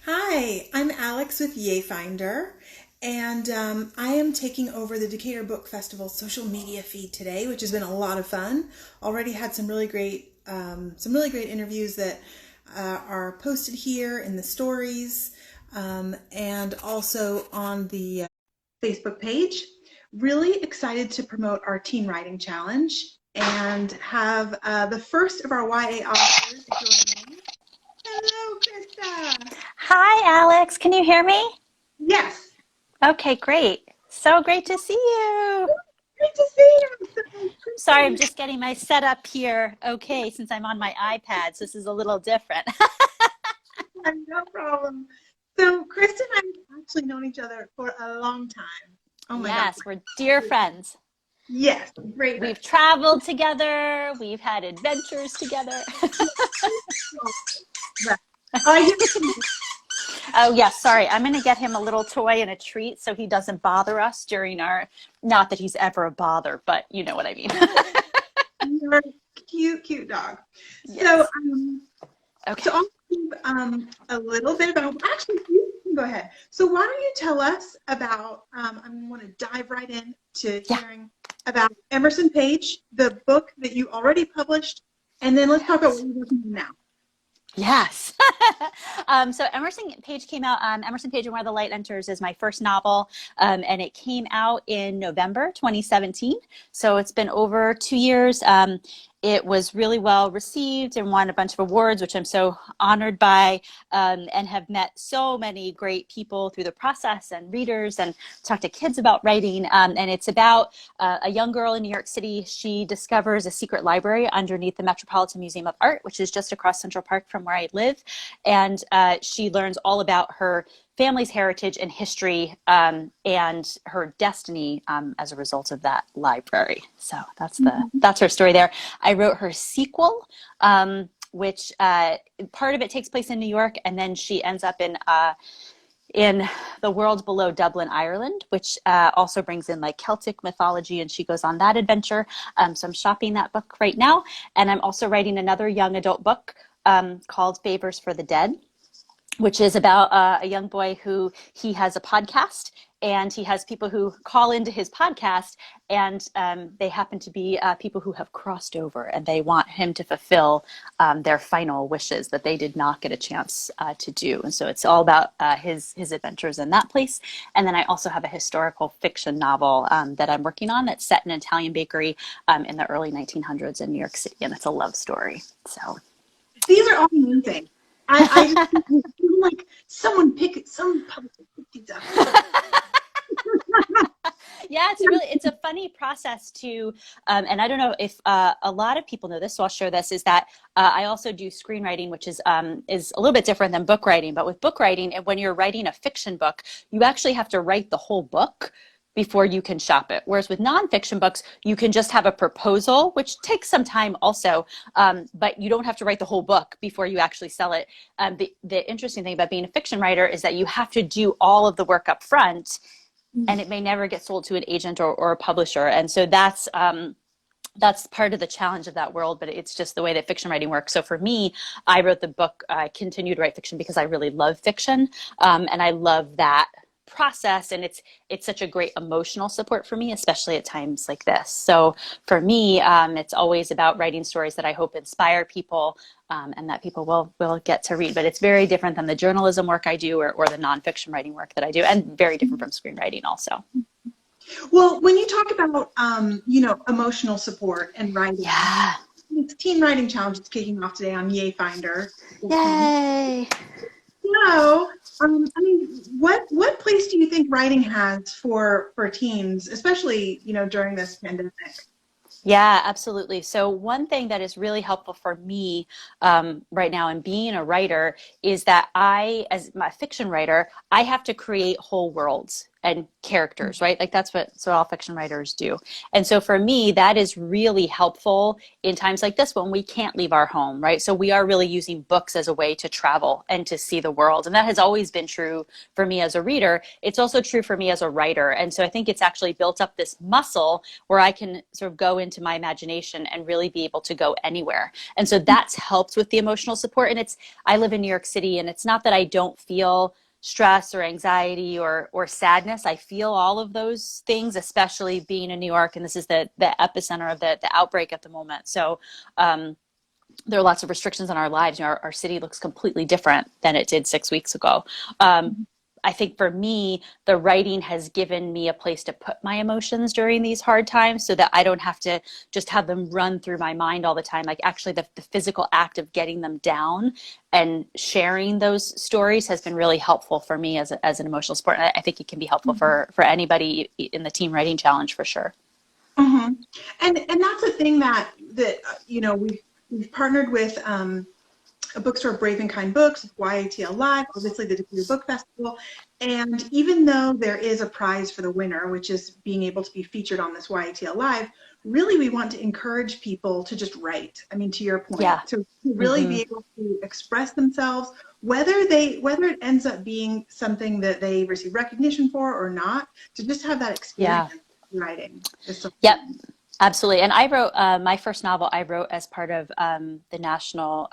Hi, I'm Alex with Finder, and I am taking over the Decatur Book Festival social media feed today, which has been a lot of fun. Already had some really great interviews that are posted here in the stories, and also on the Facebook page. Really excited to promote our Teen Writing Challenge and have the first of our YA authors join me. Hello, Krista. Hi, Alex. Can you hear me? Yes. Okay, great. So great to see you. Great to see you. So, Sorry, I'm Kristen, just getting my setup here. Okay, since I'm on my iPad, so this is a little different. no problem. So, Kristen and I have actually known each other for a long time. Oh my God. Yes, we're dear friends. Yes, great friends. We've traveled together, we've had adventures together. I get Oh, yes, sorry. I'm going to get him a little toy and a treat so he doesn't bother us during our, not that he's ever a bother, but you know what I mean. your cute, cute dog. So, Yes. so Okay. I'll give a little bit about. Actually, you can go ahead. So, why don't you tell us about? I want to dive right in to Yeah. hearing about Emerson Page, the book that you already published, and then let's talk about what Yes. you're working on now. Yes. So Emerson Page came out. Emerson Page and Where the Light Enters is my first novel, and it came out in November 2017. So it's been over 2 years. It was really well received and won a bunch of awards, which I'm so honored by, and have met so many great people through the process and readers and talked to kids about writing. And it's about a young girl in New York City. She discovers a secret library underneath the Metropolitan Museum of Art, which is just across Central Park from where I live. And she learns all about her family's heritage and history, and her destiny as a result of that library. So that's her story there. I wrote her sequel, which part of it takes place in New York, and then she ends up in the world below Dublin, Ireland, which also brings in like Celtic mythology, and she goes on that adventure. So I'm shopping that book right now, and I'm also writing another young adult book called Favors for the Dead, which is about a young boy who he has a podcast, and he has people who call into his podcast, and they happen to be people who have crossed over, and they want him to fulfill their final wishes that they did not get a chance to do. And so it's all about his adventures in that place. And then I also have a historical fiction novel that I'm working on that's set in an Italian bakery in the early 1900s in New York City, and it's a love story. So These are all amazing. I just feel like some publisher picked these up. yeah, it's a funny process to, and I don't know if a lot of people know this, so I'll share this, is that I also do screenwriting, which is a little bit different than book writing. But with book writing, and when you're writing a fiction book, you actually have to write the whole book before you can shop it. Whereas with nonfiction books, you can just have a proposal, which takes some time also, but you don't have to write the whole book before you actually sell it. The interesting thing about being a fiction writer is that you have to do all of the work up front, and it may never get sold to an agent or a publisher. And so that's part of the challenge of that world, but it's just the way that fiction writing works. So for me, I wrote the book, I continued to write fiction because I really love fiction, and I love that process, and it's such a great emotional support for me, especially at times like this. So for me, it's always about writing stories that I hope inspire people, and that people will get to read. But it's very different than the journalism work I do, or the nonfiction writing work that I do, and very different from screenwriting also. Well, when you talk about emotional support and writing, Yeah. it's Teen Writing Challenge is kicking off today on Finder. Yay. So, I mean, what place do you think writing has for teens, especially during this pandemic? Yeah, absolutely. So one thing that is really helpful for me right now in being a writer is that I, as a fiction writer, I have to create whole worlds and characters, right? Like that's what all fiction writers do. And so for me, that is really helpful in times like this when we can't leave our home, right? So we are really using books as a way to travel and to see the world. And that has always been true for me as a reader. It's also true for me as a writer. And so I think it's actually built up this muscle where I can sort of go into my imagination and really be able to go anywhere. And so that's helped with the emotional support. And I live in New York City, and it's not that I don't feel stress or anxiety or sadness. I feel all of those things, especially being in New York, and this is the epicenter of the outbreak at the moment. So there are lots of restrictions on our lives. You know, our city looks completely different than it did 6 weeks ago. I think for me, the writing has given me a place to put my emotions during these hard times so that I don't have to just have them run through my mind all the time. Like actually the physical act of getting them down and sharing those stories has been really helpful for me as an emotional support. And I think it can be helpful for anybody in the team writing challenge for sure. Mm-hmm. And that's a thing that you know, we've partnered with a bookstore, Brave and Kind Books, YATL Live, obviously the Decatur Book Festival. And even though there is a prize for the winner, which is being able to be featured on this YATL Live, really we want to encourage people to just write. I mean, to your point, to really be able to express themselves, whether it ends up being something that they receive recognition for or not, to just have that experience writing. Yep. Absolutely. And I wrote my first novel I wrote as part of the National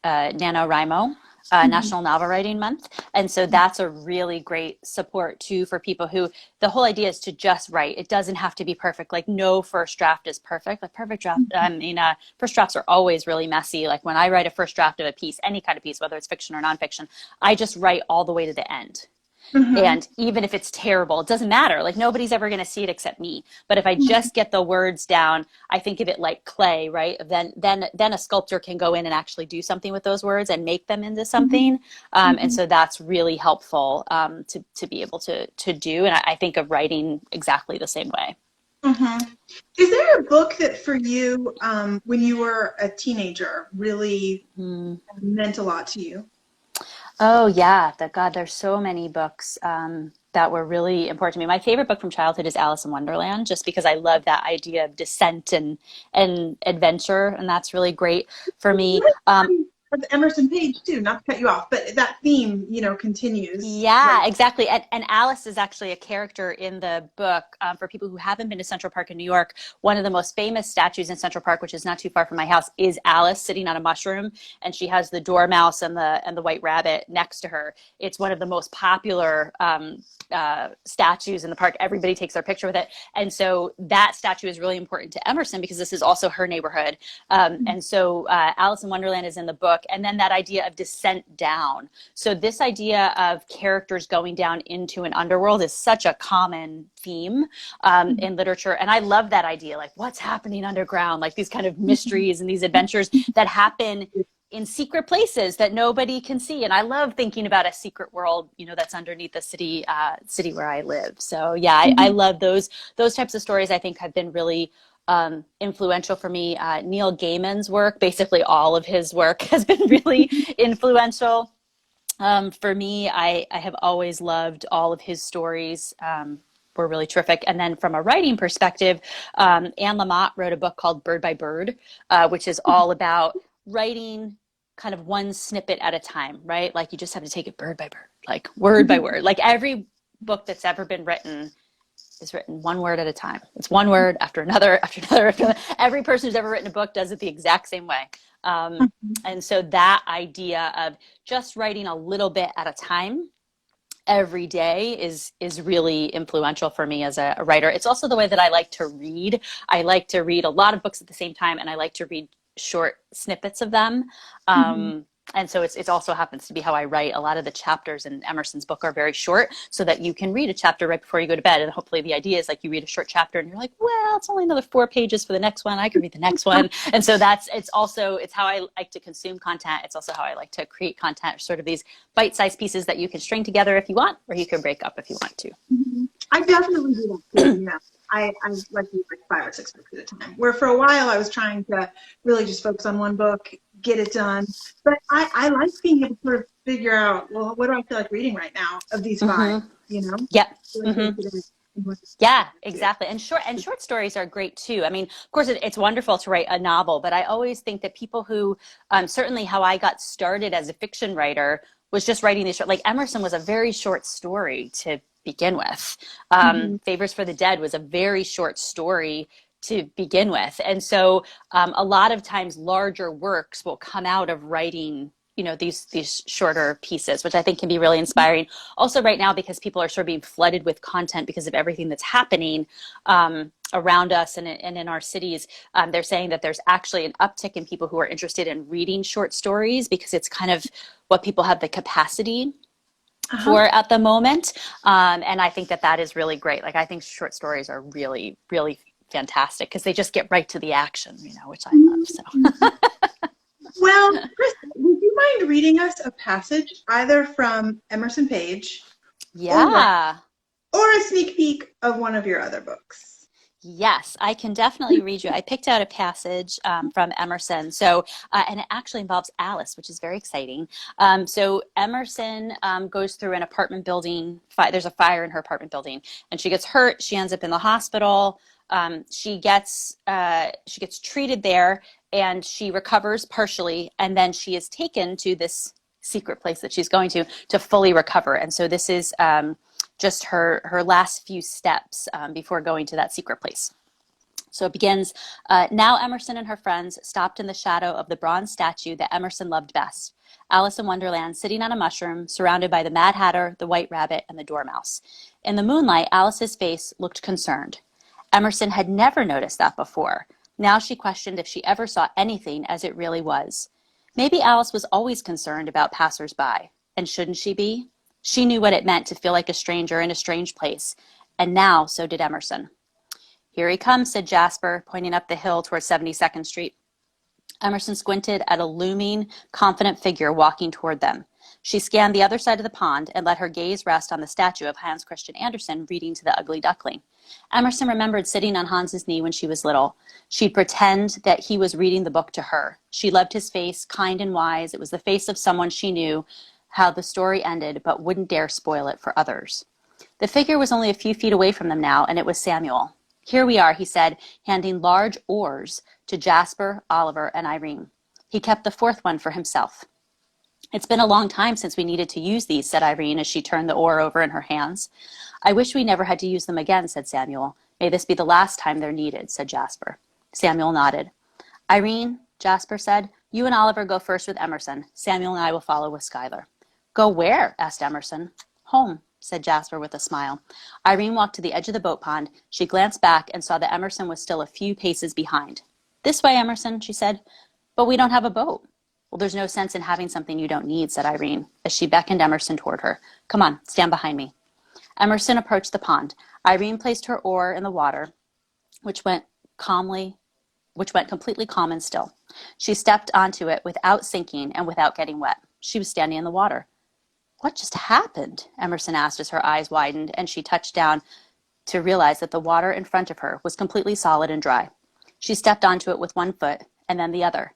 NaNoWriMo, National Novel Writing Month. And so that's a really great support too for people who, the whole idea is to just write. It doesn't have to be perfect. Like no first draft is perfect. Like perfect draft, I mean, first drafts are always really messy. Like when I write a first draft of a piece, any kind of piece, whether it's fiction or nonfiction, I just write all the way to the end. And even if it's terrible, it doesn't matter. Like nobody's ever going to see it except me. But if I just get the words down, I think of it like clay, right? Then a sculptor can go in and actually do something with those words and make them into something. And so that's really helpful to be able to do. And I think of writing exactly the same way. Is there a book that for you, when you were a teenager, really meant a lot to you? Oh yeah, God, there's so many books that were really important to me. My favorite book from childhood is Alice in Wonderland, just because I love that idea of descent and adventure, and that's really great for me. Emerson Page too, not to cut you off, but that theme, you know, continues. Yeah, Right. exactly. And Alice is actually a character in the book. For people who haven't been to Central Park in New York, one of the most famous statues in Central Park, which is not too far from my house, is Alice sitting on a mushroom, and she has the dormouse and the white rabbit next to her. It's one of the most popular statues in the park. Everybody takes their picture with it. And so that statue is really important to Emerson because this is also her neighborhood. And so Alice in Wonderland is in the book. And then that idea of descent down. So this idea of characters going down into an underworld is such a common theme in literature. And I love that idea, like what's happening underground, like these kind of mysteries and these adventures that happen in secret places that nobody can see. And I love thinking about a secret world, you know, that's underneath the city where I live. So yeah, I love those types of stories. I think have been really influential for me. Neil Gaiman's work, basically all of his work has been really influential. For me, I have always loved all of his stories. Were really terrific. And then from a writing perspective, Anne Lamott wrote a book called Bird by Bird, which is all about writing kind of one snippet at a time, right? Like you just have to take it bird by bird, like word by word. Like every book that's ever been written is written one word at a time. It's one word after another, after another, after another. Every person who's ever written a book does it the exact same way. And so that idea of just writing a little bit at a time every day is really influential for me as a writer. It's also the way that I like to read. I like to read a lot of books at the same time, and I like to read short snippets of them. And so it also happens to be how I write. A lot of the chapters in Emerson's book are very short so that you can read a chapter right before you go to bed. And hopefully the idea is like you read a short chapter and you're like, well, it's only another 4 pages for the next one. I can read the next one. And so it's how I like to consume content. It's also how I like to create content, sort of these bite-sized pieces that you can string together if you want, or you can break up if you want to. I definitely do that too, you know. I like to read like 5 or 6 books at a time, where for a while I was trying to really just focus on one book, get it done. But I like being able to sort of figure out, well, what do I feel like reading right now of these 5? you know? Yep. So I Hmm. think that it was Yeah, too. exactly. And short stories are great too. I mean, of course, it's wonderful to write a novel, but I always think that people who, certainly how I got started as a fiction writer was just writing these short. Like Emerson was a very short story to begin with. Mm-hmm. Favors for the Dead was a very short story to begin with, and so a lot of times larger works will come out of writing. These shorter pieces, which I think can be really inspiring also right now because people are sort of being flooded with content because of everything that's happening around us and in our cities. They're saying that there's actually an uptick in people who are interested in reading short stories because it's kind of what people have the capacity Uh-huh. for at the moment. And I think that that is really great. Like I think short stories are really, really fantastic because they just get right to the action, which I love. So Well, Chris, would you mind reading us a passage either from Emerson Page or yeah. a sneak peek of one of your other books? Yes, I can definitely read you. I picked out a passage from Emerson. And it actually involves Alice, which is very exciting. So Emerson goes through an apartment building. There's a fire in her apartment building, and she gets hurt. She ends up in the hospital. She gets treated there, and she recovers partially, and then she is taken to this secret place that she's going to fully recover. And so this is just her last few steps before going to that secret place. So it begins, now Emerson and her friends stopped in the shadow of the bronze statue that Emerson loved best. Alice in Wonderland, sitting on a mushroom, surrounded by the Mad Hatter, the White Rabbit, and the Dormouse. In the moonlight, Alice's face looked concerned. Emerson had never noticed that before. Now she questioned if she ever saw anything as it really was. Maybe Alice was always concerned about passers-by, and shouldn't she be? She knew what it meant to feel like a stranger in a strange place, and now so did Emerson. Here he comes, said Jasper, pointing up the hill toward 72nd Street. Emerson squinted at a looming, confident figure walking toward them. She scanned the other side of the pond and let her gaze rest on the statue of Hans Christian Andersen reading to the ugly duckling. Emerson remembered sitting on Hans's knee when she was little. She'd pretend that he was reading the book to her. She loved his face, kind and wise. It was the face of someone she knew how the story ended, but wouldn't dare spoil it for others. The figure was only a few feet away from them now, and it was Samuel. Here we are, he said, handing large oars to Jasper, Oliver, and Irene. He kept the fourth one for himself. It's been a long time since we needed to use these, said Irene as she turned the oar over in her hands. I wish we never had to use them again, said Samuel. May this be the last time they're needed, said Jasper. Samuel nodded. Irene, Jasper said, you and Oliver go first with Emerson. Samuel and I will follow with Schuyler. Go where? Asked Emerson. Home, said Jasper with a smile. Irene walked to the edge of the boat pond. She glanced back and saw that Emerson was still a few paces behind. This way, Emerson, she said. But we don't have a boat. Well, there's no sense in having something you don't need, said Irene, as she beckoned Emerson toward her. Come on, stand behind me. Emerson approached the pond. Irene placed her oar in the water, which went completely calm and still. She stepped onto it without sinking and without getting wet. She was standing in the water. What just happened? Emerson asked as her eyes widened and she touched down to realize that the water in front of her was completely solid and dry. She stepped onto it with one foot and then the other.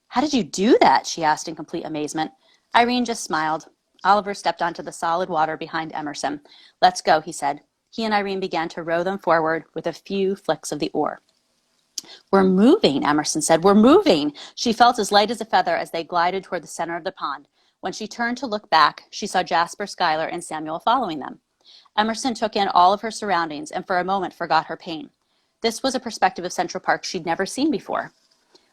How did you do that? She asked in complete amazement. Irene just smiled. Oliver stepped onto the solid water behind Emerson. Let's go, he said. He and Irene began to row them forward with a few flicks of the oar. We're moving, Emerson said. We're moving. She felt as light as a feather as they glided toward the center of the pond. When she turned to look back, she saw Jasper, Schuyler, and Samuel following them. Emerson took in all of her surroundings and for a moment forgot her pain. This was a perspective of Central Park she'd never seen before.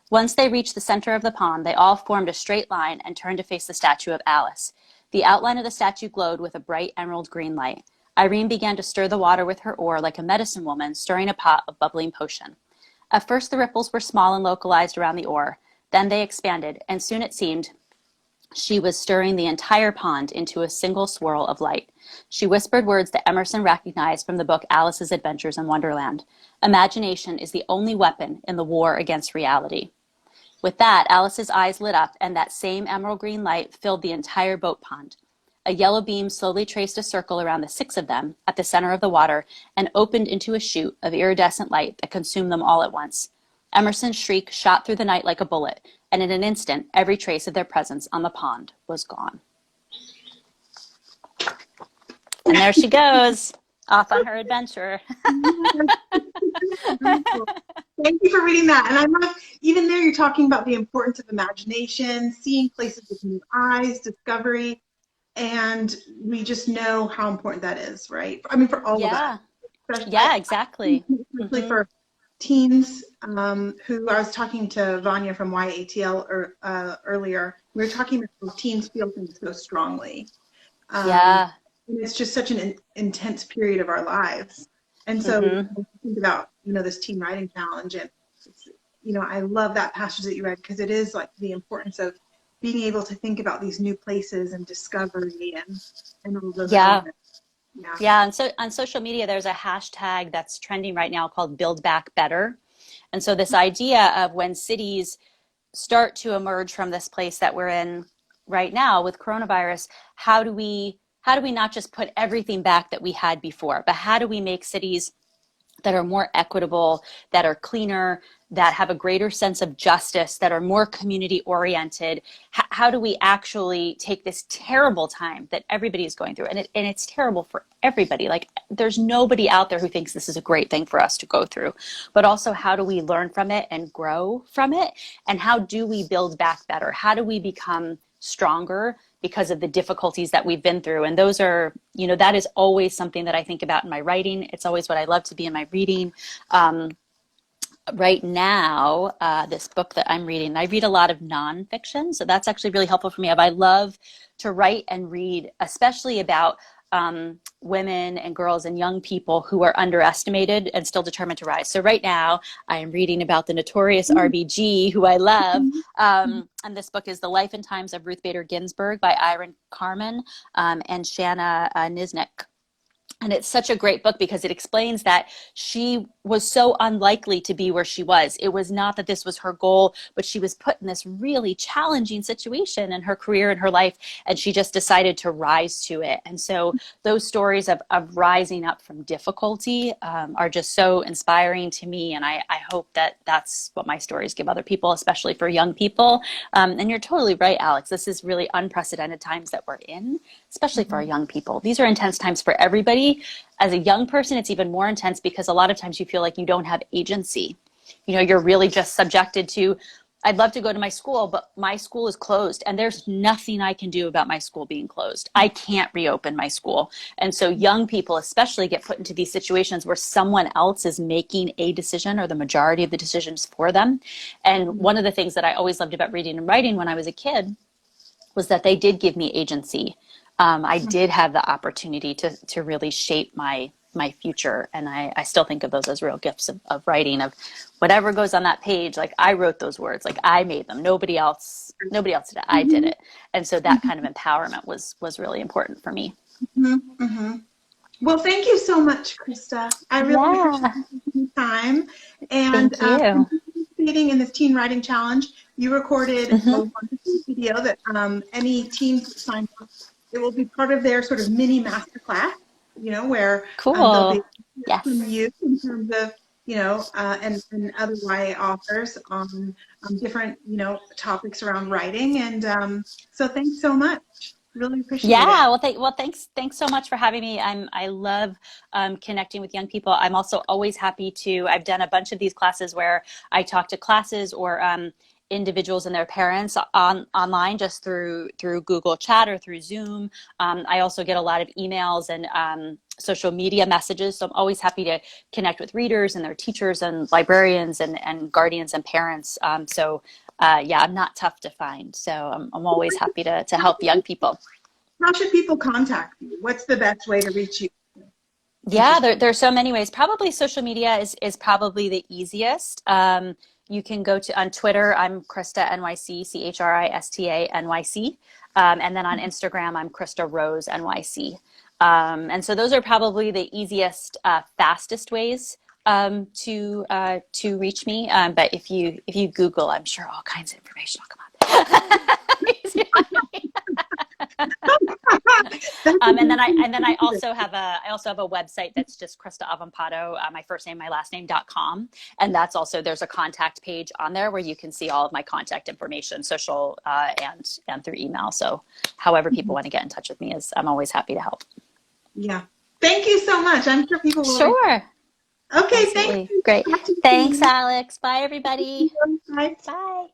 Once they reached the center of the pond, they all formed a straight line and turned to face the statue of Alice. The outline of the statue glowed with a bright emerald green light. Irene began to stir the water with her oar like a medicine woman stirring a pot of bubbling potion. At first, the ripples were small and localized around the oar. Then they expanded, and soon it seemed she was stirring the entire pond into a single swirl of light. She whispered words that Emerson recognized from the book Alice's Adventures in Wonderland. Imagination is the only weapon in the war against reality. With that, Alice's eyes lit up, and that same emerald green light filled the entire boat pond. A yellow beam slowly traced a circle around the 6 of them at the center of the water and opened into a chute of iridescent light that consumed them all at once. Emerson's shriek shot through the night like a bullet, and in an instant, every trace of their presence on the pond was gone. And there she goes, off on her adventure. Thank you for reading that. And I love, even there, you're talking about the importance of imagination, seeing places with new eyes, discovery, and we just know how important that is, right? I mean, for all of us. Yeah. Yeah, exactly. Especially for teens, who I was talking to Vanya from YATL earlier. We were talking about how teens feel things so strongly. Yeah. And it's just such an intense period of our lives. And so think about, this teen writing challenge, and I love that passage that you read, because it is like the importance of being able to think about these new places and discovery and all those elements. Yeah. And so on social media, there's a hashtag that's trending right now called Build Back Better. And so this idea of when cities start to emerge from this place that we're in right now with coronavirus, how do we not just put everything back that we had before, but how do we make cities that are more equitable, that are cleaner, that have a greater sense of justice, that are more community oriented? How do we actually take this terrible time that everybody is going through? And it's terrible for everybody. Like, there's nobody out there who thinks this is a great thing for us to go through. But also, how do we learn from it and grow from it? And how do we build back better? How do we become stronger because of the difficulties that we've been through? And those are, that is always something that I think about in my writing. It's always what I love to be in my reading. Right now, this book that I'm reading, I read a lot of nonfiction, so that's actually really helpful for me. I love to write and read, especially about women and girls and young people who are underestimated and still determined to rise. So right now, I am reading about the notorious RBG, who I love. And this book is The Life and Times of Ruth Bader Ginsburg by Irene Carmen and Shanna Nisnik. And it's such a great book because it explains that she was so unlikely to be where she was. It was not that this was her goal, but she was put in this really challenging situation in her career and her life, and she just decided to rise to it. And so those stories of rising up from difficulty are just so inspiring to me. And I hope that that's what my stories give other people, especially for young people. And you're totally right, Alex. This is really unprecedented times that we're in, especially for our young people. These are intense times for everybody. As a young person, it's even more intense because a lot of times you feel like you don't have agency. You're really just subjected to, I'd love to go to my school, but my school is closed and there's nothing I can do about my school being closed. I can't reopen my school. And so young people especially get put into these situations where someone else is making a decision or the majority of the decisions for them. And one of the things that I always loved about reading and writing when I was a kid was that they did give me agency. I did have the opportunity to really shape my future. And I still think of those as real gifts of writing, of whatever goes on that page. Like, I wrote those words, like I made them. Nobody else did it. I did it. And so that kind of empowerment was really important for me. Well, thank you so much, Christa. I really appreciate your time. And thank you. Participating in this teen writing challenge, you recorded a wonderful video that any teens sign up, it will be part of their sort of mini masterclass, where they'll be from you in terms of, and other YA authors on different, topics around writing. And so thanks so much. Really appreciate it. Well, thanks so much for having me. I love connecting with young people. I'm also always happy to, I've done a bunch of these classes where I talk to classes or individuals and their parents online just through Google Chat or through Zoom. I also get a lot of emails and social media messages. So I'm always happy to connect with readers and their teachers and librarians and guardians and parents. I'm not tough to find. So I'm always happy to help young people. How should people contact you? What's the best way to reach you? Yeah, there's so many ways. Probably social media is probably the easiest. You can go on Twitter. I'm Christa NYC, CHRISTA NYC. And then on Instagram, I'm Christa Rose NYC. And so those are probably the easiest, fastest ways to reach me. But if you Google, I'm sure all kinds of information will come up. And then I also have a website that's just Christa Avampato, my first name, my last name.com. And that's also, there's a contact page on there where you can see all of my contact information, social, and through email. So however people want to get in touch with me I'm always happy to help. Yeah. Thank you so much. I'm sure people will. Sure. Okay, Absolutely. thank you. Great. Thanks, Alex. Bye, everybody. Bye. Bye.